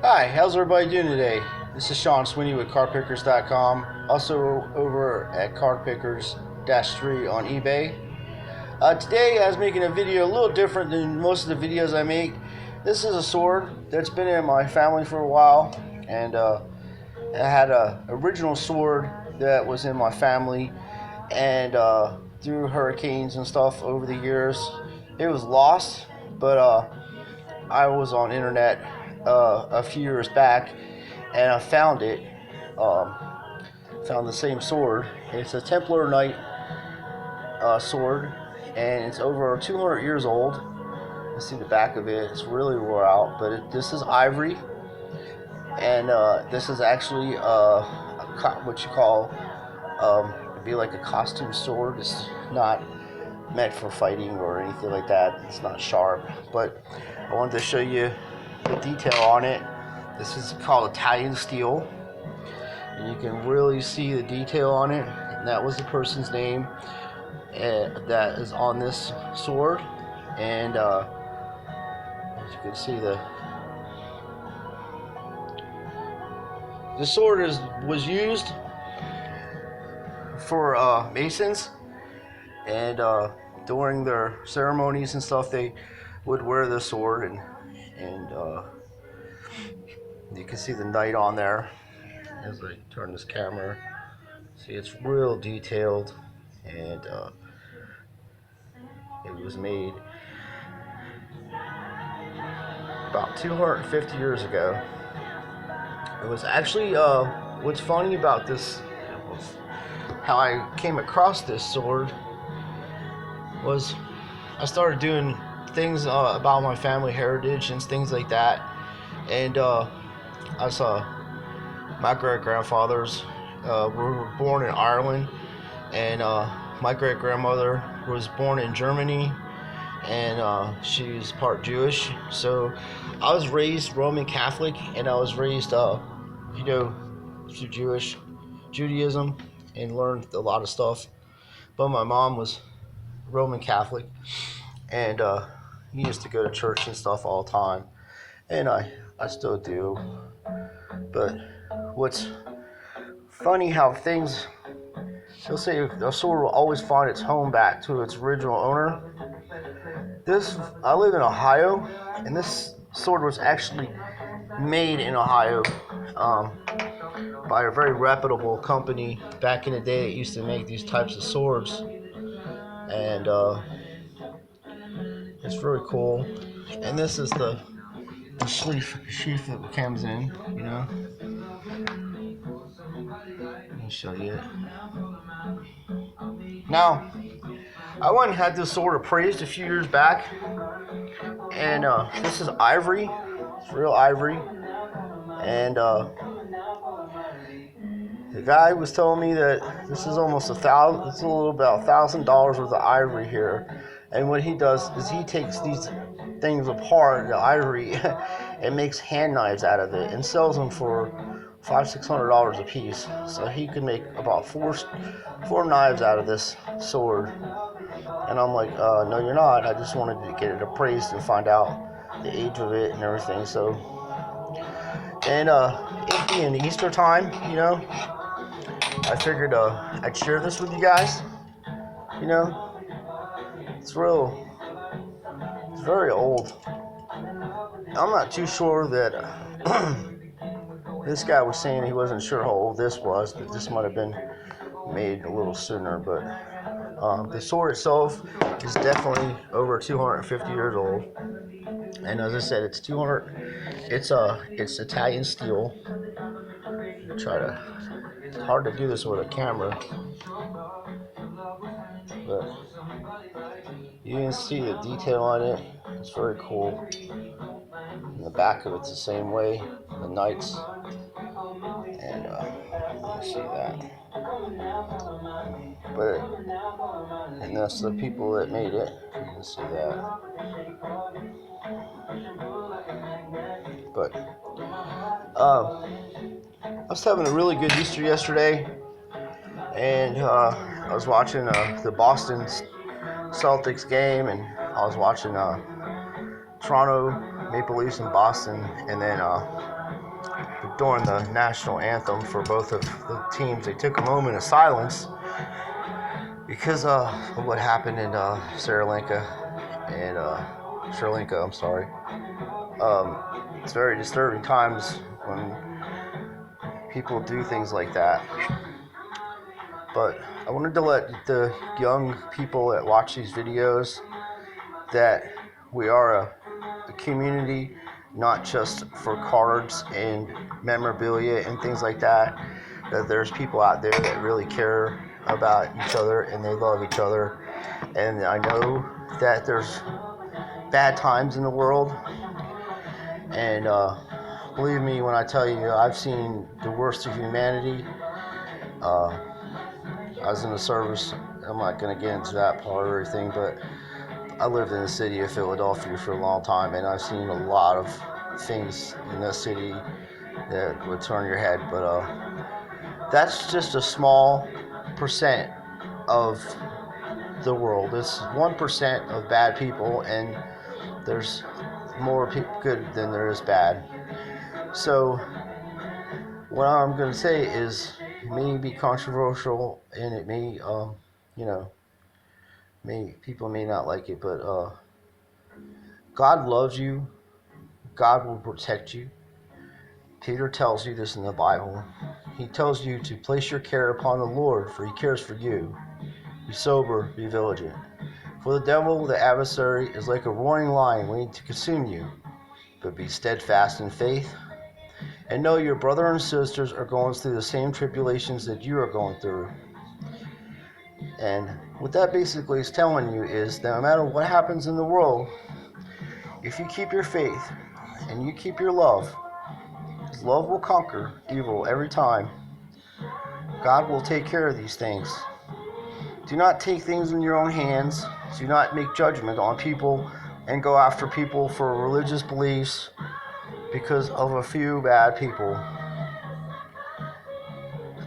Hi, how's everybody doing today? This is Sean Sweeney with CardPickers.com, also over at CardPickers-3 on eBay. Today I was making a video a little different than most of the videos I make. This is a sword that's been in my family for a while, and I had a original sword that was in my family, and through hurricanes and stuff over the years, it was lost, but I was on internet a few years back, and I found it. Um, Found the same sword. It's a Templar Knight sword, and it's over 200 years old. You see the back of it; it's really wore out. But this is ivory, and this is actually what you call it'd be like a costume sword. It's not meant for fighting or anything like that. It's not sharp, but I wanted to show you the detail on it. This is called Italian steel, and you can really see the detail on it. And that was the person's name that is on this sword. And as you can see, the sword was used for masons, and during their ceremonies and stuff, they would wear the sword, and you can see the knight on there. As I turn this camera, see it's real detailed, and it was made about 250 years ago. It was actually what's funny about this, how I came across this sword, was I started doing things about my family heritage and things like that, and I saw my great grandfathers were born in Ireland, and my great grandmother was born in Germany, and she's part Jewish. So I was raised Roman Catholic, and I was raised, through Judaism, and learned a lot of stuff. But my mom was Roman Catholic, and he used to go to church and stuff all the time, and I still do. But what's funny how things, they'll say a sword will always find its home back to its original owner. I live in Ohio, and this sword was actually made in Ohio by a very reputable company back in the day that used to make these types of swords, and it's very cool. And this is the sheath that it comes in, you know. Let me show you it. Now, I went and had this sword appraised a few years back, and this is ivory. It's real ivory, and the guy was telling me that this is almost it's a little about $1,000 worth of ivory here. And what he does is he takes these things apart, the ivory, and makes hand knives out of it and sells them for $500-600 a piece. So he could make about four knives out of this sword. And I'm like, no, you're not. I just wanted to get it appraised and find out the age of it and everything. So, and it being Easter time, I figured I'd share this with you guys. You know, it's very old. I'm not too sure that this guy was saying he wasn't sure how old this was, that this might have been made a little sooner, but the sword itself is definitely over 250 years old. And as I said, it's Italian steel. It's hard to do this with a camera, but you can see the detail on it. It's very cool. And the back of it's the same way, the knights, and you can see that. And that's the people that made it. You can see that. But I was having a really good Easter yesterday, and I was watching the Boston Celtics game, and I was watching Toronto Maple Leafs in Boston, and then during the national anthem for both of the teams, they took a moment of silence because of what happened in Sri Lanka and Sri Lanka. I'm sorry. It's very disturbing times when people do things like that. But I wanted to let the young people that watch these videos that we are a community, not just for cards and memorabilia and things like that. That there's people out there that really care about each other and they love each other. And I know that there's bad times in the world. And believe me when I tell you, I've seen the worst of humanity. I was in the service. I'm not going to get into that part or everything, but I lived in the city of Philadelphia for a long time, and I've seen a lot of things in the city that would turn your head. But that's just a small percent of the world. It's 1% of bad people, and there's more good than there is bad. So what I'm going to say is, it may be controversial, and it may, people may not like it, but God loves you. God will protect you. Peter tells you this in the Bible. He tells you to place your care upon the Lord, for he cares for you. Be sober, be vigilant. For the devil, the adversary, is like a roaring lion waiting to consume you. But be steadfast in faith, and know your brother and sisters are going through the same tribulations that you are going through. And what that basically is telling you is that no matter what happens in the world, if you keep your faith and you keep your love, love will conquer evil every time. God will take care of these things. Do not take things in your own hands. Do not make judgment on people and go after people for religious beliefs because of a few bad people.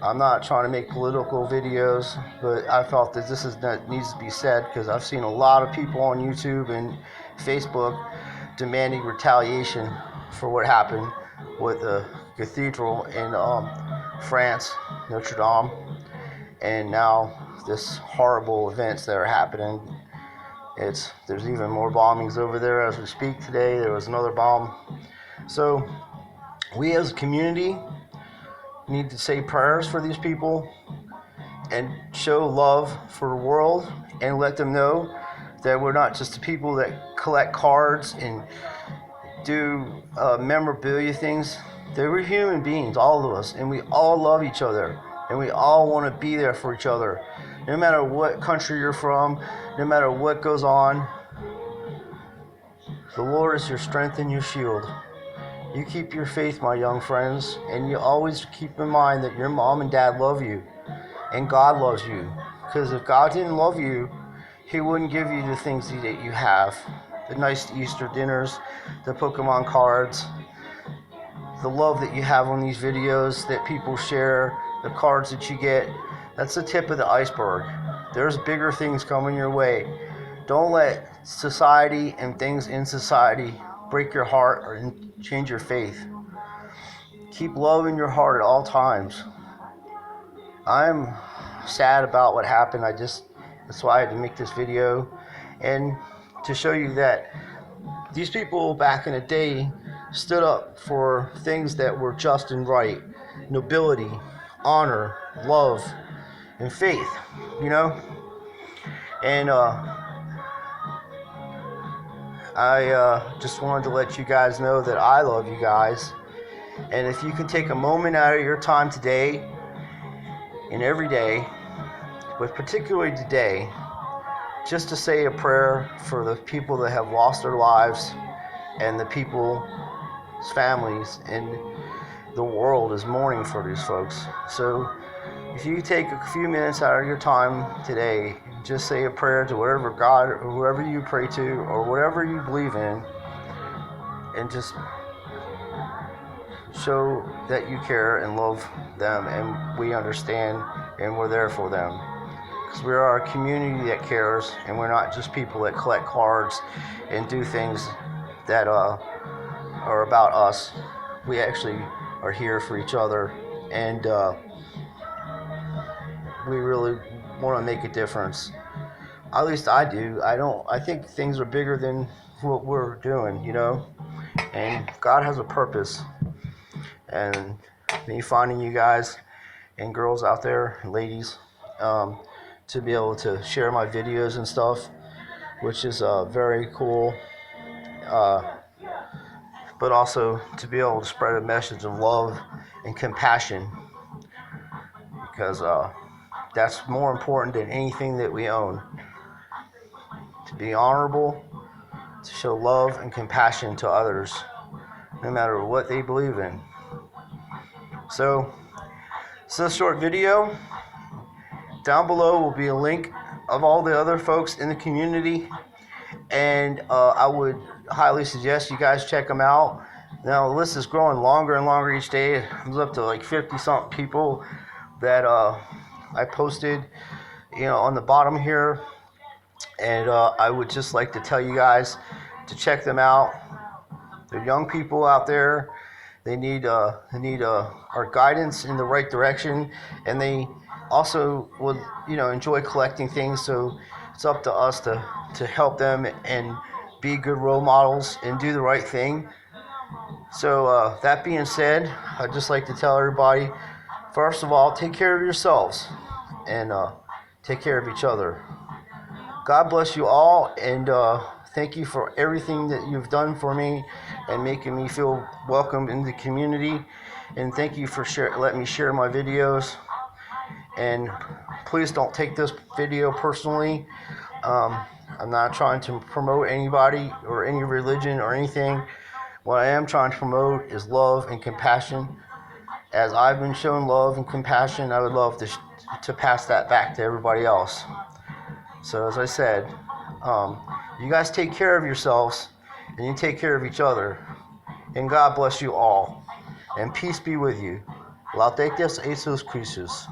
I'm not trying to make political videos, but I felt that needs to be said because I've seen a lot of people on YouTube and Facebook demanding retaliation for what happened with the cathedral in France, Notre Dame, and now this horrible events that are happening. There's even more bombings over there as we speak today. There was another bomb. So we as a community need to say prayers for these people and show love for the world and let them know that we're not just the people that collect cards and do memorabilia things. They were human beings, all of us, and we all love each other, and we all want to be there for each other. No matter what country you're from, no matter what goes on, the Lord is your strength and your shield. You keep your faith, my young friends, and you always keep in mind that your mom and dad love you, and God loves you. Because if God didn't love you, he wouldn't give you the things that you have. The nice Easter dinners, the Pokemon cards, the love that you have on these videos that people share, the cards that you get. That's the tip of the iceberg. There's bigger things coming your way. Don't let society and things in society break your heart or change your faith. Keep love in your heart at all times. I'm sad about what happened. That's why I had to make this video, and to show you that these people back in the day stood up for things that were just and right. Nobility, honor, love, and faith, And I just wanted to let you guys know that I love you guys. And if you can take a moment out of your time today and every day, but particularly today, just to say a prayer for the people that have lost their lives and the people's families and the world is mourning for these folks. So if you take a few minutes out of your time today, just say a prayer to whatever God or whoever you pray to or whatever you believe in, and just show that you care and love them, and we understand and we're there for them. Because we are a community that cares, and we're not just people that collect cards and do things that are about us. we actually are here for each other, and we really want to make a difference. At least I do. I think things are bigger than what we're doing, and God has a purpose. And me finding you guys and girls out there, ladies, to be able to share my videos and stuff, which is very cool. Uh, but also to be able to spread a message of love and compassion, because that's more important than anything that we own. To be honorable, to show love and compassion to others, no matter what they believe in. So, this is a short video. Down below will be a link of all the other folks in the community, and I would highly suggest you guys check them out. Now the list is growing longer and longer each day. It's up to like 50-something people that I posted, on the bottom here, and I would just like to tell you guys to check them out. They're young people out there. They need our guidance in the right direction, and they also would enjoy collecting things. So it's up to us to help them and be good role models and do the right thing. So that being said, I'd just like to tell everybody, first of all, take care of yourselves and take care of each other. God bless you all, and thank you for everything that you've done for me and making me feel welcome in the community. And thank you for letting me share my videos. And please don't take this video personally. I'm not trying to promote anybody or any religion or anything. What I am trying to promote is love and compassion. As I've been shown love and compassion, I would love to pass that back to everybody else. So as I said, you guys take care of yourselves, and you take care of each other. And God bless you all. And peace be with you. Laudate Jesus Christus.